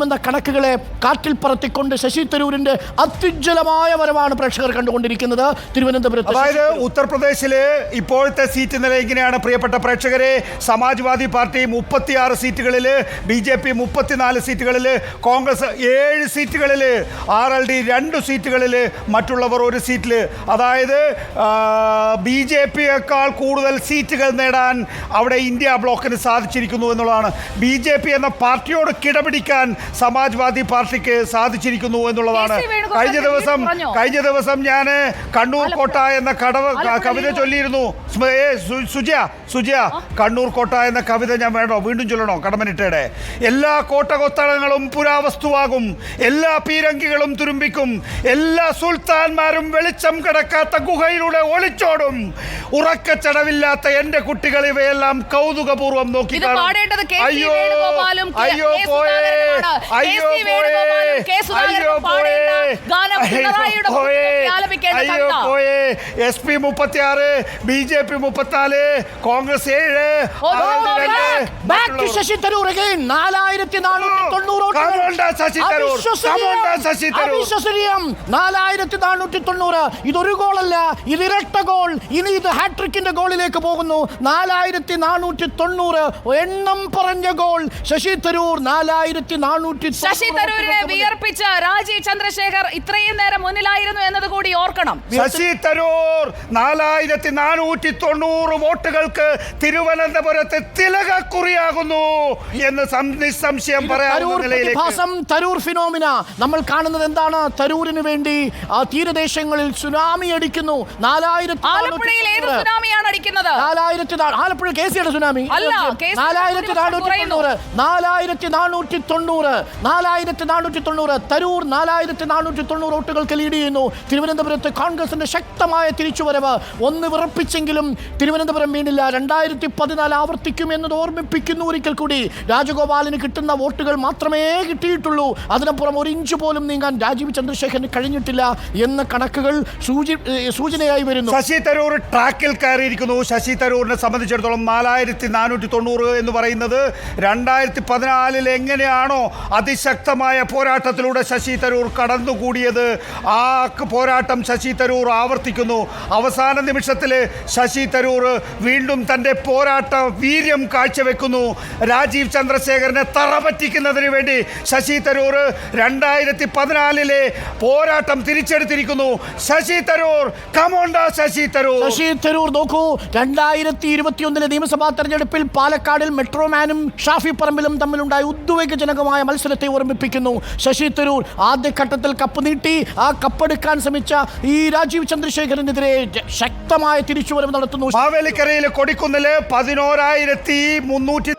കഴിയുമെന്ന കണക്കുകളെ കാറ്റിൽ പറത്തിക്കൊണ്ട് ശശി തരൂരിന്റെ അത്യുജ്വലമായ വരവാണ് പ്രേക്ഷകർ കണ്ടുകൊണ്ടിരിക്കുന്നത് തിരുവനന്തപുരത്ത്. അതായത് ഉത്തർപ്രദേശില് ഇപ്പോഴത്തെ സീറ്റ് നില ഇങ്ങനെയാണ് പ്രിയപ്പെട്ട പ്രേക്ഷകരെ. സമാജ്വാദി പാർട്ടി 36 സീറ്റുകളിൽ, BJP 34 സീറ്റുകളിൽ, കോൺഗ്രസ് 7 സീറ്റുകളിൽ, RLD 2 സീറ്റുകളിൽ, മറ്റുള്ളവർ 1 സീറ്റിൽ. അതായത് BJPയേക്കാൾ കൂടുതൽ സീറ്റുകൾ നേടാൻ അവിടെ ഇന്ത്യ ബ്ലോക്കിന് സാധിച്ചിരിക്കുന്നു എന്നുള്ളതാണ്. BJP എന്ന പാർട്ടിയോട് കിടപിടിക്കാൻ സമാജ്വാദി പാർട്ടിക്ക് സാധിച്ചിരിക്കുന്നു എന്നുള്ളതാണ്. കഴിഞ്ഞ ദിവസം ഞാൻ കണ്ണൂർ കോട്ട എന്ന കവിത ചൊല്ലിയിരുന്നു. സുജയ കണ്ണൂർ കോട്ട എന്ന കവിത ഞാൻ വീണ്ടും ചൊല്ലണോ? കടമനിട്ടയുടെ എല്ലാ കോട്ടകൊത്തളങ്ങളും പുരാവസ്തുവാകും, എല്ലാ പീരങ്കികളും തുരുമ്പിക്കും, എല്ലാ സുൽത്താൻമാരും വെളിച്ചം കിടക്കാത്ത ഗുഹയിലൂടെ ഒളിച്ചോടും, ഉറക്കച്ചടവില്ലാത്ത എന്റെ കുട്ടികൾ ഇവയെല്ലാം കൗതുകപൂർവ്വം നോക്കി കാണും. അയ്യോ അയ്യോ പോയേ, അയ്യോ പോയേ, അയ്യോ പോയേ, അയ്യോ പോയേ. SP 36, BJP 34, Congress 7. ശശി തരൂർ 4490. ഇതൊരു ഗോളല്ല, ഇത് ഇരട്ട ഗോൾ. ഇനി ഇത് ഹാട്രിക്കിന്റെ ഗോളിലേക്ക് പോകുന്നു. 4490 എണ്ണം പറഞ്ഞ ഗോൾ. ശശി തരൂർ 4490. ശശി തരൂരിനെ വിയർപ്പിച്ച രാജീവ് ചന്ദ്രശേഖർ ഇത്രയും നേരം മുന്നിലായിരുന്നു എന്നത് കൂടി ഓർക്കണം. ശശി തരൂർ 4490 വോട്ടുകൾക്ക് തിരുവനന്തപുരത്ത് തിലകക്കുറിയാകുന്നു എന്ന് നിസ്സംശയം പറയാവുന്ന നിലയിലേക്ക്. തരൂർ ഫിനോമിന നമ്മൾ കാണുന്നത് എന്താണ്? തരൂരിന് വേണ്ടി തീരദേശങ്ങളിൽ സുനാമി അടിക്കുന്നു. 4490. ആലപ്പുഴ കേസിയുടെ സുനാമി 4490. തരൂർ 4490 വോട്ടുകൾക്ക് ലീഡ് ചെയ്യുന്നു. തിരുവനന്തപുരത്ത് കോൺഗ്രസിന്റെ ശക്തമായ തിരിച്ചുവരവ് ഒന്ന് വിറപ്പിച്ചെങ്കിലും തിരുവനന്തപുരം വീണില്ല. 2014 ആവർത്തിക്കും എന്നത് ഓർമ്മിപ്പിക്കുന്നു ഒരിക്കൽ കൂടി. രാജഗോപാലിന് കിട്ടുന്ന വോട്ടുകൾ മാത്രമേ കിട്ടിയിട്ടുള്ളൂ. അതിനപ്പുറം 1 ഇഞ്ച് പോലും നീങ്ങാൻ രാജീവ് ചന്ദ്രശേഖരന് കഴിഞ്ഞിട്ടില്ല എന്ന കണക്കുകൾ സൂചനയായി വരുന്നു. ശശി തരൂർ ട്രാക്കിൽ കയറിയിരിക്കുന്നു. ശശി തരൂരിനെ സംബന്ധിച്ചിടത്തോളം 4490 എന്ന് പറയുന്നത് 2014 എങ്ങനെയാണോ അതിശക്തമായ പോരാട്ടത്തിലൂടെ ശശി തരൂർ കടന്നുകൂടിയത്, ആ പോരാട്ടം ശശി തരൂർ ആവർത്തിക്കുന്നു. അവസാന നിമിഷത്തിൽ ശശി തരൂർ വീണ്ടും തൻ്റെ പോരാട്ട വീര്യം കാഴ്ചവെക്കുന്നു. രാജീവ് ചന്ദ്രശേഖരനെ തറപറ്റിക്കുന്നതിന് വേണ്ടി ശശി തരൂർ 2014 പോരാട്ടം തിരിച്ചെടുത്തിരിക്കുന്നു. ശശി തരൂർ കമോണ്ടാ ശശി തരൂർ. ശശി തരൂർ നോക്കൂ, 2021 നിയമസഭാ തെരഞ്ഞെടുപ്പിൽ പാലക്കാടിൽ മെട്രോമാനും ഷാഫി പറമ്പിലും തമ്മിലുണ്ടായ ഉദ്വേഗജനകമായ മത്സരത്തെ ഓർമ്മിപ്പിക്കുന്നു. ശശി തരൂർ ആദ്യഘട്ടത്തിൽ കപ്പ് നീട്ടി ആ കപ്പെടുക്കാൻ ശ്രമിച്ച ഈ രാജീവ് ചന്ദ്രശേഖരനെതിരെ ശക്തമായ തിരിച്ചുവരവ് നടത്തുന്നു. മാവേലിക്കരയിലെ കൊടിക്കുന്നില് 11,300